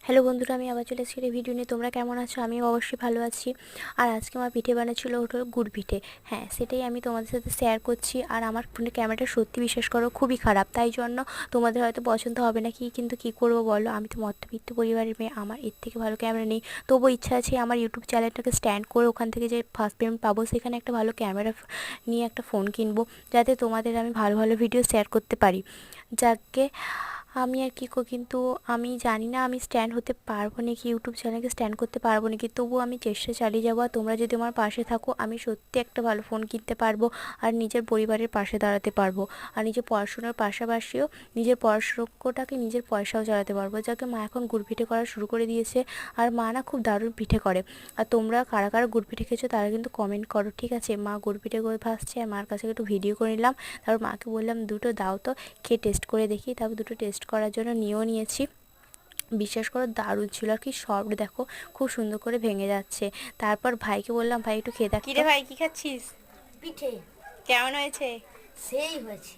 Hello বন্ধুরা, আমি আবার চলে এসেছি ভিডিও নিয়ে। তোমরা কেমন আছো? আমি অবশ্যই ভালো আছি। আর আজকে আমার পিঠে বানাচ্ছিল ওটা গুড় পিঠে। হ্যাঁ, সেটাই আমি তোমাদের সাথে শেয়ার করছি। আর আমার ফোনের ক্যামেরাটা সত্যি বিশ্বাস করো খুবই খারাপ, তাই জন্য তোমাদের হয়তো পছন্দ হবে না। কিন্তু কী করবো বলো, আমি তো মধ্যবিত্ত পরিবারের মেয়ে, আমার এর থেকে ভালো ক্যামেরা নেই। তবুও ইচ্ছা আছে আমার ইউটিউব চ্যানেলটাকে স্ট্যান্ড করে ওখান থেকে যে ফার্স্ট পেমেন্ট পাবো সেখানে একটা ভালো ক্যামেরা নিয়ে একটা ফোন কিনবো, যাতে তোমাদের আমি ভালো ভালো ভিডিও শেয়ার করতে পারি। যাকে আমি আর কি কিন্তু আমি জানি না আমি স্ট্যান্ড হতে পারবো নাকি, ইউটিউব চ্যানেলকে স্ট্যান্ড করতে পারবো নাকি। তবুও আমি চেষ্টা চালিয়ে যাবো। আর তোমরা যদি আমার পাশে থাকো, আমি সত্যি একটা ভালো ফোন কিনতে পারবো আর নিজের পরিবারের পাশে দাঁড়াতে পারবো। আর নিজের পড়াশোনার পাশাপাশিও নিজের পড়াশোনাটাকে নিজের পয়সাও চালাতে পারবো। যাকে মা এখন গুড় পিঠে করা শুরু করে দিয়েছে। আর মা না খুব দারুণ পিঠে করে। আর তোমরা কারা কারা গুড় পিঠে খেয়েছো তারা কিন্তু কমেন্ট করো, ঠিক আছে? মা গুড় পিঠে করে ভাসছে আর মার কাছে একটু ভিডিও করে নিলাম। তারপর মাকে বললাম দুটো দাও তো, খেয়ে টেস্ট করে দেখি। তারপর দুটো টেস্ট করার জন্য নিয়েও নিয়েছি। বিশ্বাস করো দারুণ ছিল। আর কি সফট দেখো, খুব সুন্দর করে ভেঙে যাচ্ছে। তারপর ভাইকে বললাম, ভাই একটু খেয়ে দেখ। কিরে ভাই, কি খাচ্ছিস? পিঠে কেমন হয়েছে? সেই হয়েছে।